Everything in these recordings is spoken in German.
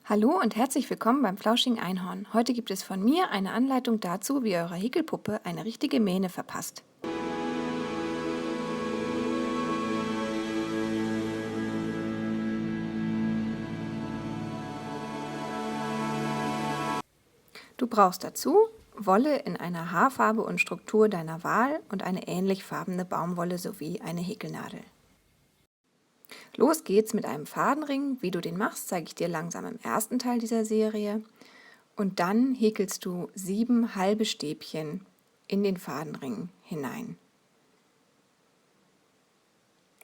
Hallo und herzlich willkommen beim Flauschigen Einhorn. Heute gibt es von mir eine Anleitung dazu, wie ihr eurer Häkelpuppe eine richtige Mähne verpasst. Du brauchst dazu Wolle in einer Haarfarbe und Struktur deiner Wahl und eine ähnlich farbene Baumwolle sowie eine Häkelnadel. Los geht's mit einem Fadenring. Wie du den machst, zeige ich dir langsam im ersten Teil dieser Serie. Und dann häkelst du 7 halbe Stäbchen in den Fadenring hinein.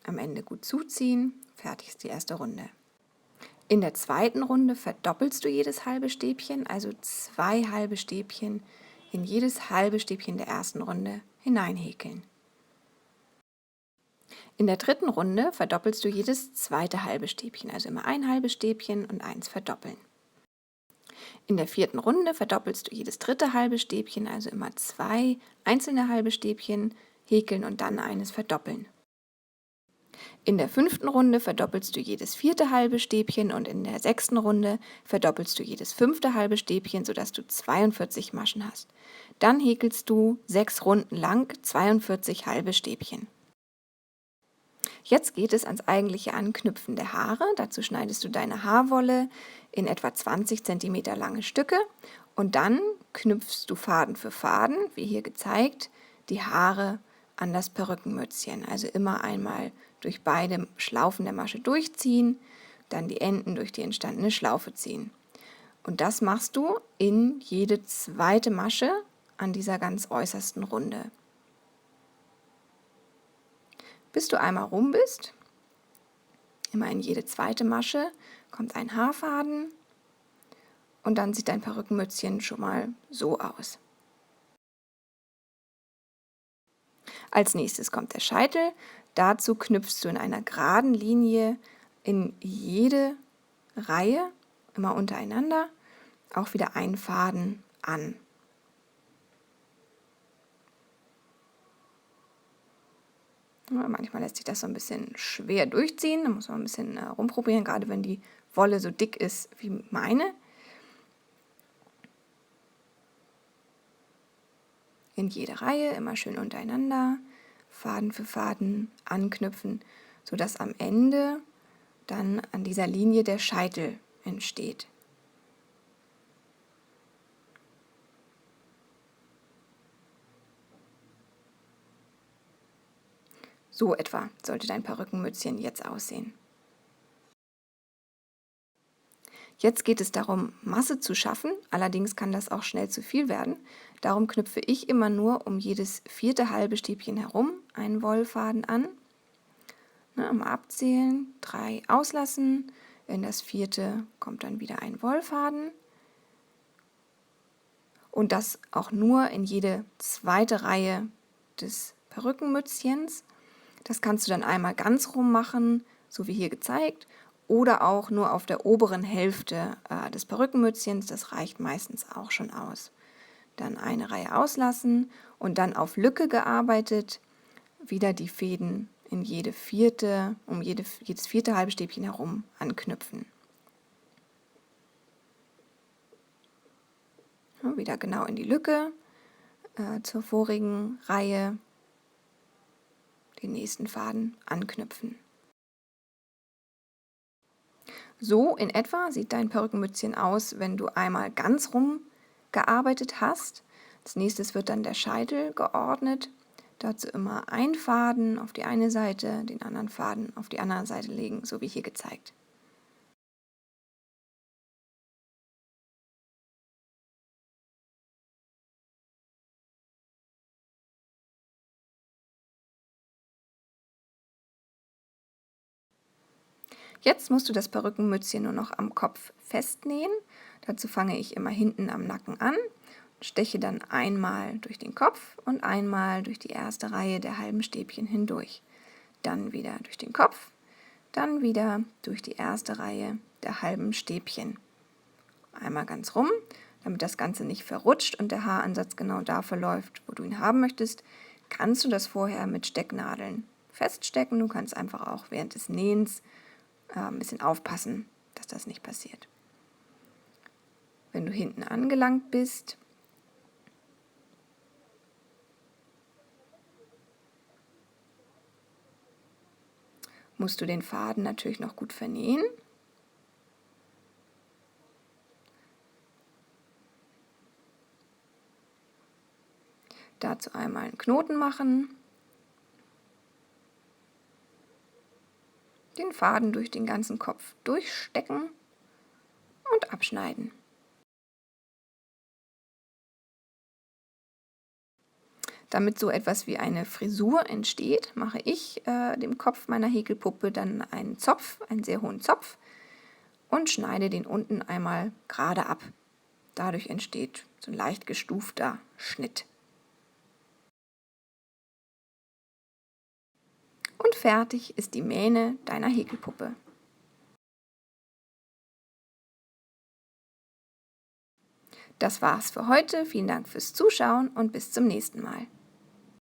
Am Ende gut zuziehen, fertig ist die erste Runde. In der zweiten Runde verdoppelst du jedes halbe Stäbchen, also 2 halbe Stäbchen in jedes halbe Stäbchen der ersten Runde hineinhäkeln. In der dritten Runde verdoppelst du jedes zweite halbe Stäbchen, also immer ein halbes Stäbchen und eins verdoppeln. In der vierten Runde verdoppelst du jedes dritte halbe Stäbchen, also immer 2 einzelne halbe Stäbchen häkeln und dann eines verdoppeln. In der fünften Runde verdoppelst du jedes vierte halbe Stäbchen und in der sechsten Runde verdoppelst du jedes fünfte halbe Stäbchen, sodass du 42 Maschen hast. Dann häkelst du 6 Runden lang 42 halbe Stäbchen. Jetzt geht es ans eigentliche Anknüpfen der Haare. Dazu schneidest du deine Haarwolle in etwa 20 cm lange Stücke und dann knüpfst du Faden für Faden, wie hier gezeigt, die Haare an das Perückenmützchen. Also immer einmal durch beide Schlaufen der Masche durchziehen, dann die Enden durch die entstandene Schlaufe ziehen. Und das machst du in jede zweite Masche an dieser ganz äußersten Runde. Bis du einmal rum bist, immer in jede zweite Masche kommt ein Haarfaden und dann sieht dein Perückenmützchen schon mal so aus. Als nächstes kommt der Scheitel. Dazu knüpfst du in einer geraden Linie in jede Reihe, immer untereinander, auch wieder einen Faden an. Ja, manchmal lässt sich das so ein bisschen schwer durchziehen, da muss man ein bisschen rumprobieren, gerade wenn die Wolle so dick ist wie meine. In jede Reihe, immer schön untereinander, Faden für Faden anknüpfen, sodass am Ende dann an dieser Linie der Scheitel entsteht. So etwa sollte dein Perückenmützchen jetzt aussehen. Jetzt geht es darum, Masse zu schaffen, allerdings kann das auch schnell zu viel werden. Darum knüpfe ich immer nur um jedes vierte halbe Stäbchen herum einen Wollfaden an. Am Abzählen 3 auslassen, in das vierte kommt dann wieder ein Wollfaden. Und das auch nur in jede zweite Reihe des Perückenmützchens. Das kannst du dann einmal ganz rum machen, so wie hier gezeigt, oder auch nur auf der oberen Hälfte des Perückenmützchens. Das reicht meistens auch schon aus. Dann eine Reihe auslassen und dann auf Lücke gearbeitet, wieder die Fäden in jedes vierte halbe Stäbchen herum anknüpfen. Ja, wieder genau in die Lücke zur vorigen Reihe den nächsten Faden anknüpfen. So in etwa sieht dein Perückenmützchen aus, wenn du einmal ganz rum gearbeitet hast. Als nächstes wird dann der Scheitel geordnet. Dazu immer einen Faden auf die eine Seite, den anderen Faden auf die andere Seite legen, so wie hier gezeigt. Jetzt musst du das Perückenmützchen nur noch am Kopf festnähen. Dazu fange ich immer hinten am Nacken an, steche dann einmal durch den Kopf und einmal durch die erste Reihe der halben Stäbchen hindurch. Dann wieder durch den Kopf, dann wieder durch die erste Reihe der halben Stäbchen. Einmal ganz rum, damit das Ganze nicht verrutscht und der Haaransatz genau da verläuft, wo du ihn haben möchtest, kannst du das vorher mit Stecknadeln feststecken. Du kannst einfach auch während des Nähens ein bisschen aufpassen, dass das nicht passiert. Wenn du hinten angelangt bist, musst du den Faden natürlich noch gut vernähen. Dazu einmal einen Knoten machen, den Faden durch den ganzen Kopf durchstecken und abschneiden. Damit so etwas wie eine Frisur entsteht, mache ich dem Kopf meiner Häkelpuppe dann einen Zopf, einen sehr hohen Zopf, und schneide den unten einmal gerade ab. Dadurch entsteht so ein leicht gestufter Schnitt. Und fertig ist die Mähne deiner Häkelpuppe. Das war's für heute. Vielen Dank fürs Zuschauen und bis zum nächsten Mal.